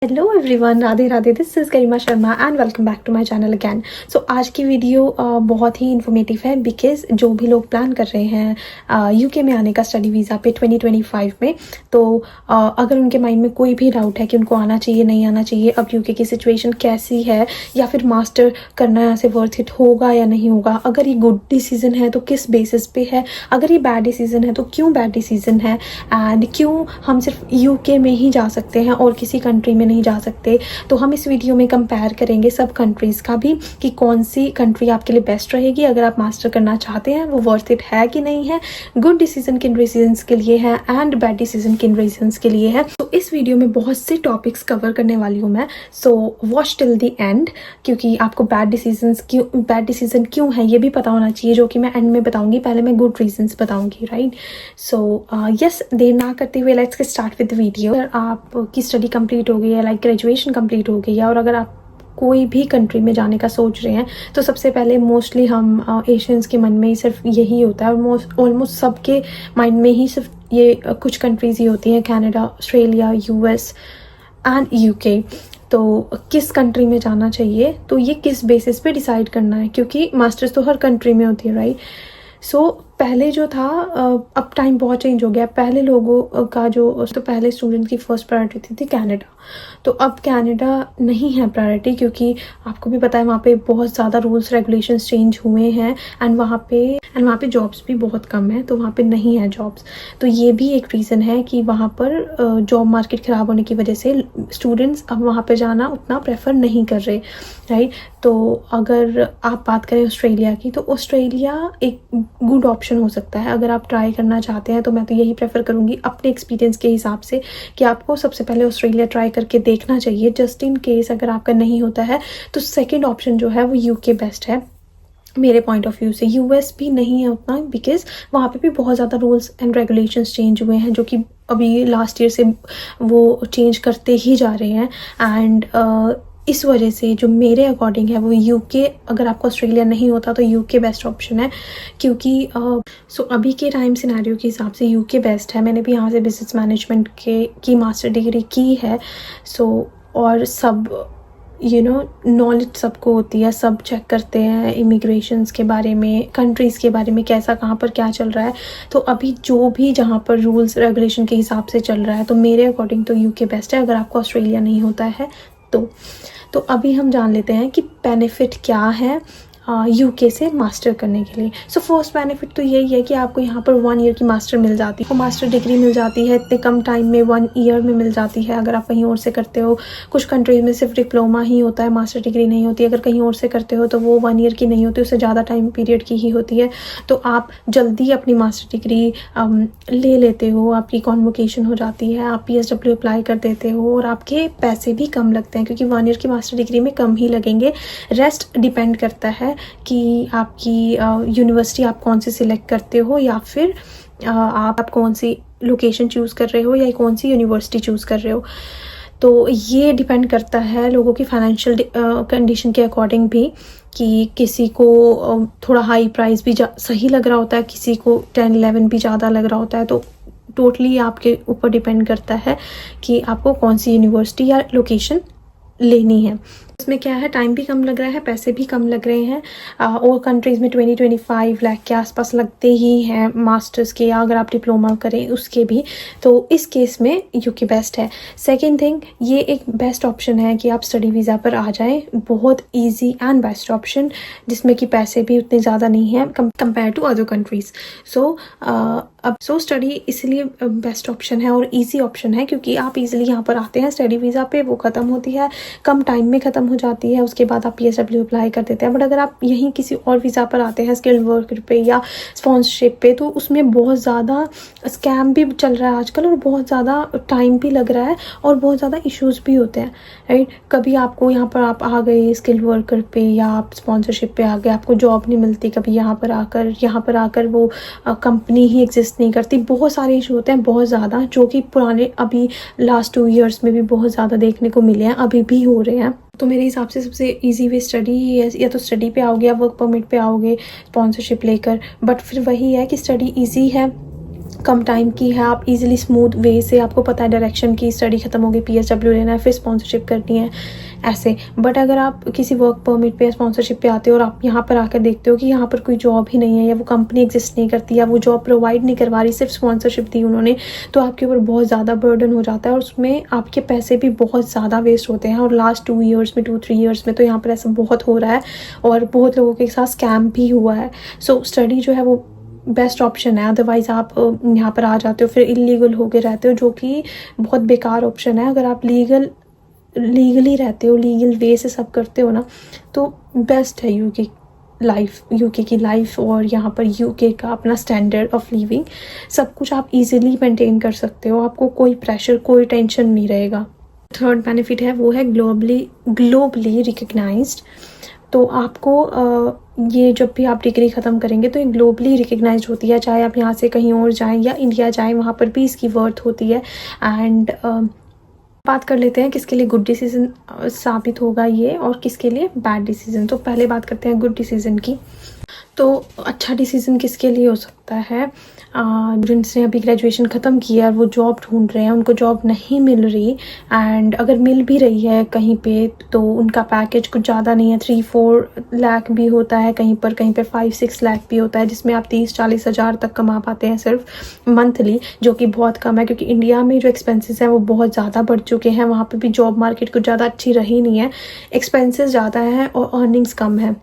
Hello everyone, Radhe Radhe. This is Garima Sharma and welcome back to my channel again. So आज की video बहुत ही informative है because जो भी लोग प्लान कर रहे हैं यूके में आने का स्टडी वीज़ा पे 2025 में, तो अगर उनके माइंड में कोई भी डाउट है कि उनको आना चाहिए नहीं आना चाहिए, अब यूके की सिचुएशन कैसी है, या फिर मास्टर करना यहाँ से वर्थ इट होगा या नहीं होगा, अगर ये गुड डिसीज़न है तो किस बेसिस पे है, अगर ये बैड डिसीज़न है तो क्यों बैड डिसीज़न है, एंड क्यों हम सिर्फ यूके में ही जा सकते हैं और किसी कंट्री में नहीं जा सकते। तो हम इस वीडियो में कंपेयर करेंगे सब कंट्रीज़ का भी कि कौन सी कंट्री आपके लिए बेस्ट रहेगी अगर आप मास्टर करना चाहते हैं, वो वर्थ इट है कि नहीं है, गुड डिसीजन किन रीजंस के लिए है एंड बैड डिसीजन किन रीजंस के लिए है। तो इस वीडियो में बहुत से टॉपिक्स कवर करने वाली हूँ मैं, so watch till the end, क्योंकि आपको बैड डिसीजन क्यों है ये भी पता होना चाहिए, जो कि मैं एंड में बताऊंगी। पहले मैं गुड रीजंस बताऊंगी, राइट। सो यस, देर ना करते हुए let's get start with video. अगर आपकी स्टडी कंप्लीट हो गई है, लाइक ग्रेजुएशन कंप्लीट हो गई है, और अगर आप कोई भी कंट्री में जाने का सोच रहे हैं, तो सबसे पहले मोस्टली हम एशियंस के मन में ही सिर्फ यही होता है, और ऑलमोस्ट सबके माइंड में ही सिर्फ ये कुछ कंट्रीज़ ही होती हैं, Canada, Australia, US and UK. तो किस कंट्री में जाना चाहिए, तो ये किस बेसिस पे डिसाइड करना है, क्योंकि मास्टर्स तो हर कंट्री में होती है, राइट। सो पहले जो था, अब टाइम बहुत चेंज हो गया। पहले लोगों का तो पहले स्टूडेंट की फर्स्ट प्रायोरिटी थी कनाडा, तो अब कनाडा नहीं है प्रायोरिटी, क्योंकि आपको भी पता है वहाँ पे बहुत ज़्यादा रूल्स रेगुलेशंस चेंज हुए हैं, एंड वहाँ पे जॉब्स भी बहुत कम है, तो वहाँ पे नहीं है जॉब्स। तो ये भी एक रीज़न है कि वहाँ पर जॉब मार्केट ख़राब होने की वजह से स्टूडेंट्स अब वहाँ पे जाना उतना प्रेफर नहीं कर रहे, राइट। तो अगर आप बात करें ऑस्ट्रेलिया की, तो ऑस्ट्रेलिया एक गुड ऑप्शन हो सकता है अगर आप ट्राई करना चाहते हैं। तो मैं तो यही प्रेफर करूँगी अपने एक्सपीरियंस के हिसाब से कि आपको सबसे पहले ऑस्ट्रेलिया ट्राई करके देखना चाहिए, जस्ट इन केस अगर आपका नहीं होता है तो सेकंड ऑप्शन जो है वो यूके बेस्ट है मेरे पॉइंट ऑफ व्यू से। यूएस भी नहीं है उतना, बिकॉज वहाँ पे भी बहुत ज़्यादा रूल्स एंड रेगुलेशंस चेंज हुए हैं, जो कि अभी लास्ट ईयर से वो चेंज करते ही जा रहे हैं। एंड इस वजह से जो मेरे अकॉर्डिंग है वो यूके, अगर आपको ऑस्ट्रेलिया नहीं होता तो यूके बेस्ट ऑप्शन है, क्योंकि सो अभी के टाइम सिनेरियो के हिसाब से यूके बेस्ट है। मैंने भी यहाँ से बिजनेस मैनेजमेंट की मास्टर डिग्री की है, सो और सब नॉलेज सबको होती है, सब चेक करते हैं इमिग्रेशंस के बारे में, कंट्रीज़ के बारे में, कैसा कहाँ पर क्या चल रहा है। तो अभी जो भी जहाँ पर रूल्स रेगुलेशन के हिसाब से चल रहा है, तो मेरे अकॉर्डिंग तो यूके बेस्ट है अगर आपको ऑस्ट्रेलिया नहीं होता है तो अभी हम जान लेते हैं कि बेनिफिट क्या है यूके से मास्टर करने के लिए। सो फर्स्ट बेनिफिट तो यही है कि आपको यहाँ पर 1 ईयर की मास्टर मिल जाती है, मास्टर डिग्री मिल जाती है इतने कम टाइम में, 1 ईयर में मिल जाती है। अगर आप कहीं और से करते हो, कुछ कंट्रीज में सिर्फ डिप्लोमा ही होता है, मास्टर डिग्री नहीं होती। अगर कहीं और से करते हो तो वो 1 ईयर की नहीं होती, उससे ज़्यादा टाइम पीरियड की ही होती है। तो आप जल्दी अपनी मास्टर डिग्री ले लेते हो, आपकी कॉन्वोकेशन हो जाती है, आप PSW अप्लाई कर देते हो, और आपके पैसे भी कम लगते हैं, क्योंकि 1 ईयर की मास्टर डिग्री में कम ही लगेंगे। रेस्ट डिपेंड करता है कि आपकी यूनिवर्सिटी आप कौन सी सिलेक्ट करते हो, या फिर आप कौन सी लोकेशन चूज़ कर रहे हो, या कौन सी यूनिवर्सिटी चूज़ कर रहे हो। तो ये डिपेंड करता है लोगों की फाइनेंशियल कंडीशन के अकॉर्डिंग भी, कि किसी को थोड़ा हाई प्राइस भी सही लग रहा होता है, किसी को 10-11 भी ज़्यादा लग रहा होता है। तो टोटली आपके ऊपर डिपेंड करता है कि आपको कौन सी यूनिवर्सिटी या लोकेशन लेनी है। इसमें क्या है, टाइम भी कम लग रहा है, पैसे भी कम लग रहे हैं। और कंट्रीज़ में 20-25 लाख के आसपास लगते ही हैं मास्टर्स के, या अगर आप डिप्लोमा करें उसके भी। तो इस केस में यूके बेस्ट है। सेकंड थिंग, ये एक बेस्ट ऑप्शन है कि आप स्टडी वीज़ा पर आ जाएं, बहुत इजी एंड बेस्ट ऑप्शन, जिसमें कि पैसे भी उतने ज़्यादा नहीं हैं compare to other countries. So study इसलिए बेस्ट ऑप्शन है और इजी ऑप्शन है, क्योंकि आप इजीली यहाँ पर आते हैं स्टडी वीज़ा पे, वो ख़त्म होती है, कम टाइम में ख़त्म हो जाती है, उसके बाद आप PSW अप्लाई कर देते हैं। बट अगर आप यहीं किसी और वीज़ा पर आते हैं, स्किल्ड वर्कर पे या स्पॉन्सरशिप पे, तो उसमें बहुत ज़्यादा स्कैम भी चल रहा है आजकल, और बहुत ज़्यादा टाइम भी लग रहा है, और बहुत ज़्यादा इश्यूज़ भी होते हैं, राइट। कभी आपको यहाँ पर आप आ गए स्किल्ड वर्कर पे या आप स्पॉन्सरशिप पे आ गए, आपको जॉब नहीं मिलती, कभी यहाँ पर आकर वो कंपनी ही एग्जिस्ट नहीं करती। बहुत सारे इशू होते हैं, बहुत ज़्यादा, जो कि पुराने अभी लास्ट 2 ईयर्स में भी बहुत ज़्यादा देखने को मिले हैं, अभी भी हो रहे हैं। तो मेरे हिसाब से सबसे इजी वे स्टडी ही है, या तो स्टडी पे आओगे या वर्क परमिट पे आओगे स्पॉन्सरशिप लेकर। बट फिर वही है कि स्टडी इजी है, कम टाइम की है, आप इजीली स्मूथ वे से, आपको पता है डायरेक्शन की, स्टडी खत्म होगी, PSW लेना है, फिर स्पॉन्सरशिप करनी है, ऐसे। बट अगर आप किसी वर्क परमिट पे या स्पॉन्सरशिप पे आते हो और आप यहाँ पर आकर देखते हो कि यहाँ पर कोई जॉब ही नहीं है, या वो कंपनी एग्जिस्ट नहीं करती, या वो जॉब प्रोवाइड नहीं करवा रही, सिर्फ स्पॉन्सरशिप दी उन्होंने, तो आपके ऊपर बहुत ज़्यादा बर्डन हो जाता है और उसमें आपके पैसे भी बहुत ज़्यादा वेस्ट होते हैं। और लास्ट 2-3 ईयर्स में तो यहाँ पर ऐसा बहुत हो रहा है और बहुत लोगों के साथ स्कैम भी हुआ है। सो स्टडी जो है वो बेस्ट ऑप्शन है, अदरवाइज़ आप यहाँ पर आ जाते हो, फिर इलीगल होके रहते हो, जो कि बहुत बेकार ऑप्शन है। अगर आप लीगली रहते हो, लीगल वे से सब करते हो ना, तो बेस्ट है यूके की लाइफ और यहाँ पर यूके का अपना स्टैंडर्ड ऑफ लिविंग, सब कुछ आप इजीली मेंटेन कर सकते हो, आपको कोई प्रेशर, कोई टेंशन नहीं रहेगा। थर्ड बेनिफिट है वो है ग्लोबली रिकग्नाइज्ड। तो आपको ये जब भी आप डिग्री ख़त्म करेंगे तो ये ग्लोबली रिकग्नाइज्ड होती है, चाहे आप यहाँ से कहीं और जाएं या इंडिया जाएं, वहाँ पर भी इसकी वर्थ होती है। एंड बात कर लेते हैं किसके लिए गुड डिसीजन साबित होगा ये और किसके लिए बैड डिसीजन। तो पहले बात करते हैं गुड डिसीजन की। तो अच्छा डिसीजन किसके लिए हो सकता है, जिनसे अभी ग्रेजुएशन ख़त्म किया है, वो जॉब ढूंढ रहे हैं, उनको जॉब नहीं मिल रही, एंड अगर मिल भी रही है कहीं पे तो उनका पैकेज कुछ ज़्यादा नहीं है, 3-4 लाख भी होता है कहीं पे 5-6 लाख भी होता है, जिसमें आप 30-40 हज़ार तक कमा पाते हैं सिर्फ मंथली, जो कि बहुत कम है क्योंकि इंडिया में जो एक्सपेंसेस हैं वो बहुत ज़्यादा बढ़ चुके हैं। वहाँ पर भी जॉब मार्केट कुछ ज़्यादा अच्छी रही नहीं है, एक्सपेंसेस ज़्यादा हैं और अर्निंग्स कम है,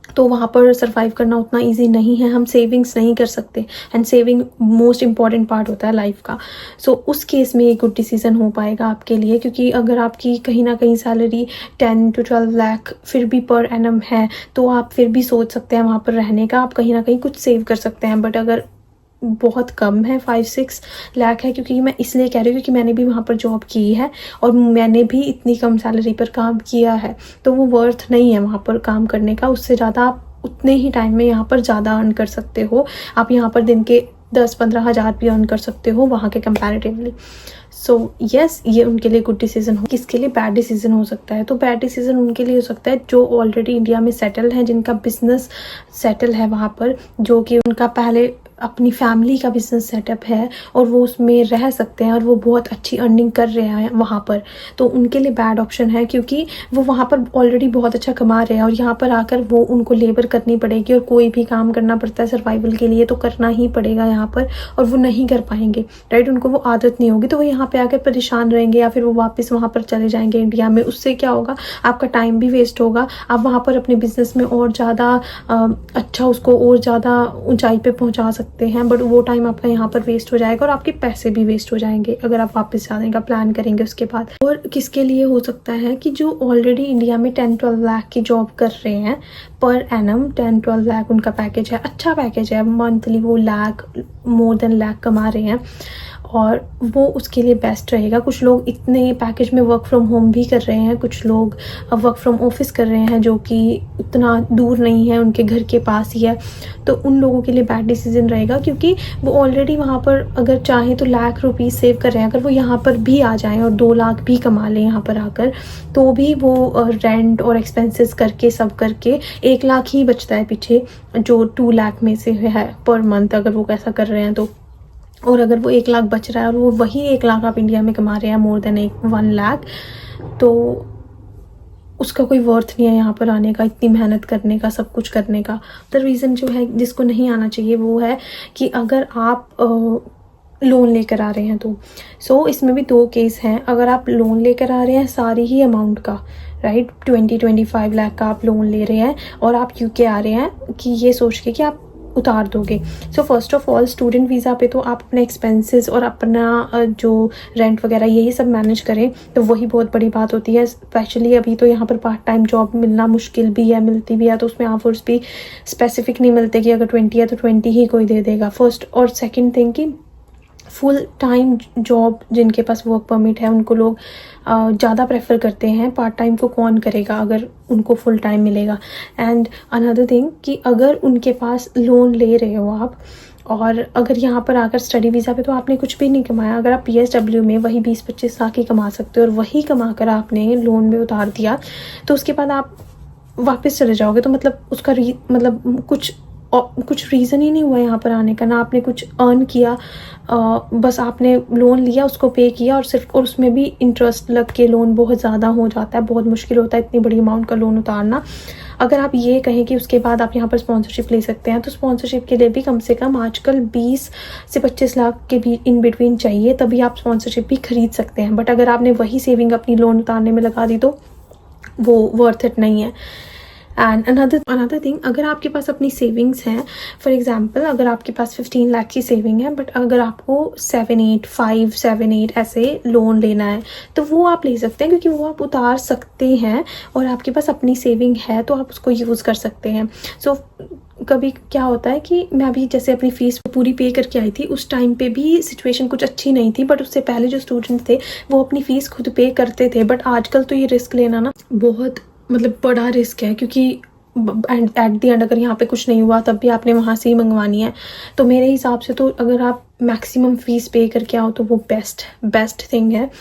तो वहाँ पर सर्वाइव करना उतना इजी नहीं है, हम सेविंग्स नहीं कर सकते, and saving most important part होता है लाइफ का। सो उस केस में एक गुड डिसीजन हो पाएगा आपके लिए, क्योंकि अगर आपकी कहीं ना कहीं सैलरी 10-12 लाख फिर भी पर एनम है, तो आप फिर भी सोच सकते हैं वहाँ पर रहने का, आप कहीं ना कहीं कुछ सेव कर सकते हैं। बट अगर बहुत कम है, 5-6 लाख है, क्योंकि मैं इसलिए कह रही हूँ क्योंकि मैंने भी वहाँ पर जॉब की है और मैंने भी इतनी कम सैलरी पर काम किया है, तो वो वर्थ नहीं है वहाँ पर काम करने का। उससे ज़्यादा आप उतने ही टाइम में यहाँ पर ज़्यादा अर्न कर सकते हो, आप यहाँ पर दिन के 10-15 हज़ार भी अर्न कर सकते हो वहाँ के कंपैरेटिवली। सो यस, ये उनके लिए गुड डिसीजन हो। किसके लिए बैड डिसीजन हो सकता है, तो बैड डिसीजन उनके लिए हो सकता है जो ऑलरेडी इंडिया में सेटल हैं, जिनका बिजनेस सेटल है वहाँ पर, जो कि उनका पहले अपनी फैमिली का बिजनेस सेटअप है और वो उसमें रह सकते हैं और वो बहुत अच्छी अर्निंग कर रहे हैं वहाँ पर, तो उनके लिए बैड ऑप्शन है, क्योंकि वो वहाँ पर ऑलरेडी बहुत अच्छा कमा रहे हैं और यहाँ पर आकर वो उनको लेबर करनी पड़ेगी और कोई भी काम करना पड़ता है सर्वाइवल के लिए, तो करना ही पड़ेगा यहाँ पर, और वो नहीं कर पाएंगे, राइट। उनको वो आदत नहीं होगी, तो वो यहाँ पे आकर परेशान रहेंगे या फिर वो वापस वहाँ पर चले जाएंगे इंडिया में। उससे क्या होगा, आपका टाइम भी वेस्ट होगा, आप वहाँ पर अपने बिजनेस में और ज़्यादा अच्छा उसको और ज़्यादा ऊंचाई पे पहुँचा सकते हैं, बट वो टाइम आपका यहाँ पर वेस्ट हो जाएगा और आपके पैसे भी वेस्ट हो जाएंगे अगर आप वापस जाने का प्लान करेंगे उसके बाद। और किसके लिए हो सकता है कि जो ऑलरेडी इंडिया में 10-12 लाख की जॉब कर रहे हैं पर एनम, 10-12 लाख उनका पैकेज है, अच्छा पैकेज है, मंथली वो मोर देन लाख कमा रहे हैं और वो उसके लिए बेस्ट रहेगा। कुछ लोग इतने पैकेज में वर्क फ्रॉम होम भी कर रहे हैं, कुछ लोग वर्क फ्रॉम ऑफिस कर रहे हैं जो कि उतना दूर नहीं है, उनके घर के पास ही है, तो उन लोगों के लिए बैड डिसीजन रहेगा, क्योंकि वो ऑलरेडी वहाँ पर अगर चाहें तो लाख रुपीज़ सेव कर रहे हैं। अगर वो यहाँ पर भी आ जाएं और 2 लाख भी कमा लें यहाँ पर आकर, तो भी वो रेंट और एक्सपेंसेस करके सब करके 1 लाख ही बचता है पीछे, जो 2 लाख में से है पर मंथ अगर वो कैसा कर रहे हैं तो। और अगर वो 1 लाख बच रहा है और वो वही 1 लाख आप इंडिया में कमा रहे हैं, मोर देन 1 लाख, तो उसका कोई वर्थ नहीं है यहाँ पर आने का, इतनी मेहनत करने का, सब कुछ करने का। द रीज़न जो है जिसको नहीं आना चाहिए वो है कि अगर आप लोन लेकर आ रहे हैं तो इसमें भी 2 केस हैं। अगर आप लोन लेकर आ रहे हैं सारी ही अमाउंट का, राइट, 20-25 लाख का आप लोन ले रहे हैं और आप यूके आ रहे हैं कि ये सोच के कि आप उतार दोगे। So first of all student visa पे तो आप अपने एक्सपेंसेस और अपना जो रेंट वगैरह यही सब मैनेज करें, तो वही बहुत बड़ी बात होती है। स्पेशली अभी तो यहाँ पर पार्ट टाइम जॉब मिलना मुश्किल भी है, मिलती भी है तो उसमें आवर्स भी स्पेसिफिक नहीं मिलते कि अगर 20 है तो 20 ही कोई दे देगा, फर्स्ट। और सेकेंड थिंग कि फुल टाइम जॉब जिनके पास वर्क परमिट है उनको लोग ज़्यादा प्रेफर करते हैं, पार्ट टाइम को कौन करेगा अगर उनको फुल टाइम मिलेगा। एंड अनदर थिंग कि अगर उनके पास लोन ले रहे हो आप और अगर यहाँ पर आकर स्टडी वीज़ा पे तो आपने कुछ भी नहीं कमाया, अगर आप PSW में वही 20-25 लाख ही कमा सकते हो और वही कमा कर आपने लोन में उतार दिया, तो उसके बाद आप वापस चले जाओगे, तो मतलब उसका मतलब कुछ कुछ रीज़न ही नहीं हुआ यहाँ पर आने का, ना आपने कुछ अर्न किया, बस आपने लोन लिया, उसको पे किया और सिर्फ, और उसमें भी इंटरेस्ट लग के लोन बहुत ज़्यादा हो जाता है, बहुत मुश्किल होता है इतनी बड़ी अमाउंट का लोन उतारना। अगर आप ये कहें कि उसके बाद आप यहाँ पर स्पॉन्सरशिप ले सकते हैं, तो स्पॉन्सरशिप के लिए भी कम से कम आजकल 20 से 25 लाख के भी इन बिटवीन चाहिए, तभी आप स्पॉन्सरशिप भी खरीद सकते हैं। बट अगर आपने वही सेविंग अपनी लोन उतारने में लगा दी तो वो वर्थ इट नहीं है। एंड अनदर थिंग, अगर आपके पास अपनी सेविंग्स हैं, फॉर एग्जांपल अगर आपके पास 15 लाख की सेविंग है, बट अगर आपको 7-8 ऐसे लोन लेना है तो वो आप ले सकते हैं, क्योंकि वो आप उतार सकते हैं और आपके पास अपनी सेविंग है तो आप उसको यूज़ कर सकते हैं। सो कभी क्या होता है कि मैं अभी जैसे अपनी फ़ीस पूरी पे करके आई थी, उस टाइम पे भी सिचुएशन कुछ अच्छी नहीं थी, बट उससे पहले जो स्टूडेंट्स थे वो अपनी फ़ीस खुद पे करते थे। बट आजकल तो ये रिस्क लेना ना बहुत मतलब बड़ा रिस्क है, क्योंकि एट दी एंड अगर यहाँ पे कुछ नहीं हुआ तब भी आपने वहाँ से ही मंगवानी है। तो मेरे हिसाब से तो अगर आप मैक्सिमम फ़ीस पे करके आओ तो वो बेस्ट थिंग है।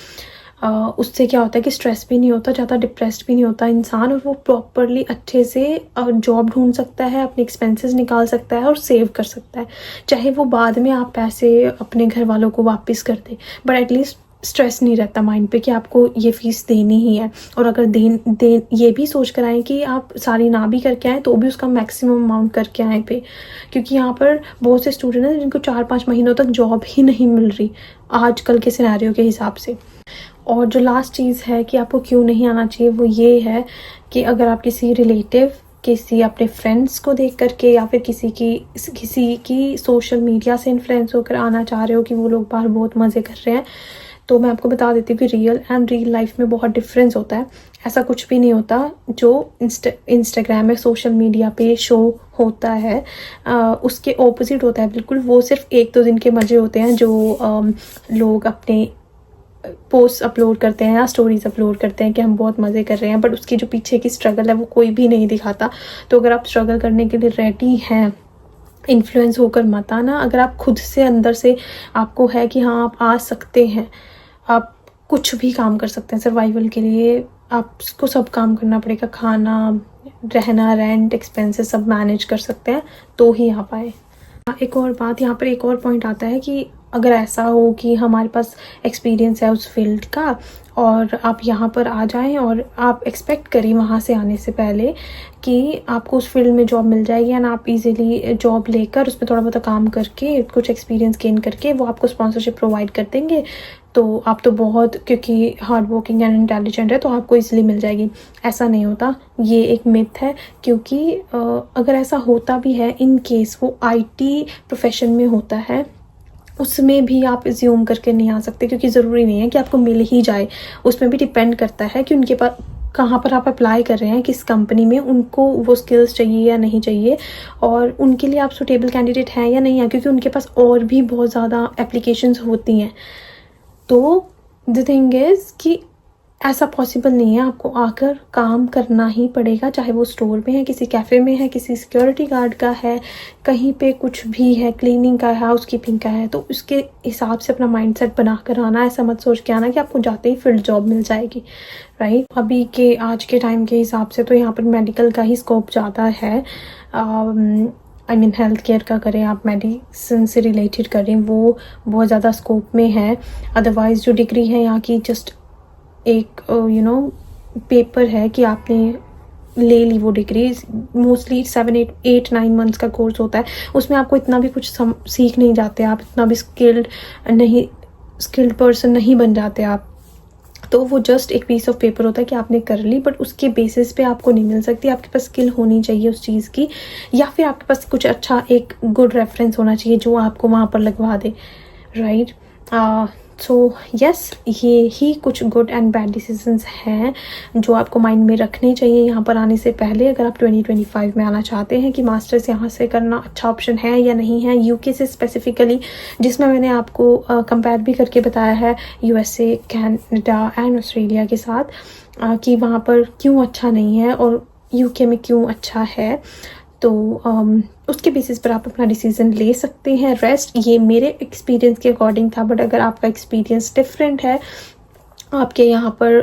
उससे क्या होता है कि स्ट्रेस भी नहीं होता, ज़्यादा डिप्रेस्ड भी नहीं होता इंसान, और वो प्रॉपरली अच्छे से जॉब ढूंढ सकता है, अपने एक्सपेंसेस निकाल सकता है और सेव कर सकता है, चाहे वो बाद में आप पैसे अपने घर वालों को वापस कर दे, बट एटलीस्ट स्ट्रेस नहीं रहता माइंड पे कि आपको ये फ़ीस देनी ही है। और अगर ये भी सोच कर आएँ कि आप सारी ना भी करके आएँ तो भी उसका मैक्सिमम अमाउंट करके आएँ पे, क्योंकि यहाँ पर बहुत से स्टूडेंट हैं जिनको 4-5 महीनों तक जॉब ही नहीं मिल रही आजकल के सिनेरियो के हिसाब से। और जो लास्ट चीज़ है कि आपको क्यों नहीं आना चाहिए, वो ये है कि अगर आप किसी रिलेटिव, किसी अपने फ्रेंड्स को देख करके या फिर किसी की सोशल मीडिया से इन्फ्लुएंस होकर आना चाह रहे हो कि वो लोग बाहर बहुत मज़े कर रहे हैं, तो मैं आपको बता देती हूँ कि रियल लाइफ में बहुत डिफरेंस होता है। ऐसा कुछ भी नहीं होता जो इंस्टाग्राम में सोशल मीडिया पे शो होता है, उसके ऑपोजिट होता है बिल्कुल। वो सिर्फ 1-2 दिन के मज़े होते हैं जो लोग अपने पोस्ट अपलोड करते हैं या स्टोरीज अपलोड करते हैं कि हम बहुत मज़े कर रहे हैं, बट उसकी जो पीछे की स्ट्रगल है वो कोई भी नहीं दिखाता। तो अगर आप स्ट्रगल करने के लिए रेडी हैं, इन्फ्लुएंस होकर मत आना। अगर आप खुद से अंदर से आपको है कि हाँ आप आ सकते हैं, आप कुछ भी काम कर सकते हैं सर्वाइवल के लिए, आपको सब काम करना पड़ेगा, खाना, रहना, रेंट, एक्सपेंसेस सब मैनेज कर सकते हैं, तो ही आप आए। एक और बात यहाँ पर, एक और पॉइंट आता है कि अगर ऐसा हो कि हमारे पास एक्सपीरियंस है उस फील्ड का और आप यहाँ पर आ जाएं और आप एक्सपेक्ट करें वहाँ से आने से पहले कि आपको उस फील्ड में जॉब मिल जाएगी, एंड आप इजीली जॉब लेकर उसमें थोड़ा बहुत काम करके कुछ एक्सपीरियंस गेन करके वो आपको स्पॉन्सरशिप प्रोवाइड कर देंगे, तो आप तो बहुत, क्योंकि हार्ड वर्किंग एंड इंटेलिजेंट है तो आपको इजीली मिल जाएगी। ऐसा नहीं होता, ये एक मिथ है, क्योंकि अगर ऐसा होता भी है, इन केस वो IT प्रोफेशन में होता है, उसमें भी आप एज्यूम करके नहीं आ सकते, क्योंकि ज़रूरी नहीं है कि आपको मिल ही जाए। उसमें भी डिपेंड करता है कि उनके पास कहाँ पर आप अप्लाई कर रहे हैं, किस कंपनी में उनको वो स्किल्स चाहिए या नहीं चाहिए, और उनके लिए आप सुटेबल कैंडिडेट हैं या नहीं है, क्योंकि उनके पास और भी बहुत ज़्यादा एप्लीकेशंस होती हैं। तो द थिंग इज़ कि ऐसा पॉसिबल नहीं है, आपको आकर काम करना ही पड़ेगा, चाहे वो स्टोर में है, किसी कैफ़े में है, किसी सिक्योरिटी गार्ड का है, कहीं पे कुछ भी है, क्लीनिंग का है, हाउसकीपिंग का है, तो उसके हिसाब से अपना माइंडसेट बना कर आना। ऐसा मत सोच के आना कि आपको जाते ही फील्ड जॉब मिल जाएगी, राइट। अभी के आज के टाइम के हिसाब से तो यहाँ पर मेडिकल का ही स्कोप ज़्यादा है। आई मीन हेल्थ केयर का करें, आप मेडिसिन से रिलेटेड करें, वो बहुत ज़्यादा स्कोप में है। अदरवाइज़ जो डिग्री है यहाँ की जस्ट एक पेपर है कि आपने ले ली वो डिग्री। मोस्टली 7-8-9 मंथ्स का कोर्स होता है, उसमें आपको इतना भी कुछ सीख नहीं जाते, आप इतना भी स्किल्ड पर्सन नहीं बन जाते आप। तो वो जस्ट एक पीस ऑफ पेपर होता है कि आपने कर ली, बट उसके बेसिस पे आपको नहीं मिल सकती। आपके पास स्किल होनी चाहिए उस चीज़ की, या फिर आपके पास कुछ अच्छा एक गुड रेफरेंस होना चाहिए जो आपको वहाँ पर लगवा दे, राइट। सो यस, ये ही कुछ गुड एंड बैड डिसीजंस हैं जो आपको माइंड में रखने चाहिए यहाँ पर आने से पहले। अगर आप 2025 में आना चाहते हैं कि मास्टर्स यहाँ से करना अच्छा ऑप्शन है या नहीं है, यूके से स्पेसिफिकली, जिसमें मैंने आपको कंपेयर भी करके बताया है USA, कनाडा एंड ऑस्ट्रेलिया के साथ, कि वहाँ पर क्यों अच्छा नहीं है और यूके में क्यों अच्छा है। तो उसके बेसिस पर आप अपना डिसीज़न ले सकते हैं। रेस्ट ये मेरे एक्सपीरियंस के अकॉर्डिंग था, बट अगर आपका एक्सपीरियंस डिफरेंट है, आपके यहाँ पर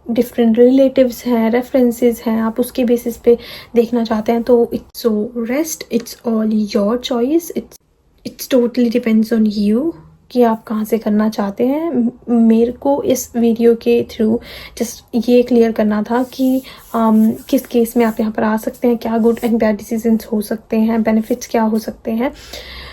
डिफरेंट रिलेटिव्स हैं, रेफरेंसेस हैं, आप उसके बेसिस पे देखना चाहते हैं तो it's so rest, it's all your choice, it's totally depends on you कि आप कहाँ से करना चाहते हैं। मेरे को इस वीडियो के थ्रू जस्ट ये क्लियर करना था कि किस केस में आप यहाँ पर आ सकते हैं, क्या गुड एंड बैड डिसीजंस हो सकते हैं, बेनिफिट्स क्या हो सकते हैं।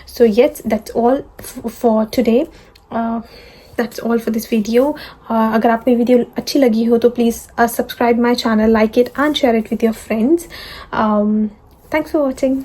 So yes, that's all for today, that's all for this video. अगर आपको वीडियो अच्छी लगी हो तो please subscribe my channel, like it and share it with your friends. Thanks for watching.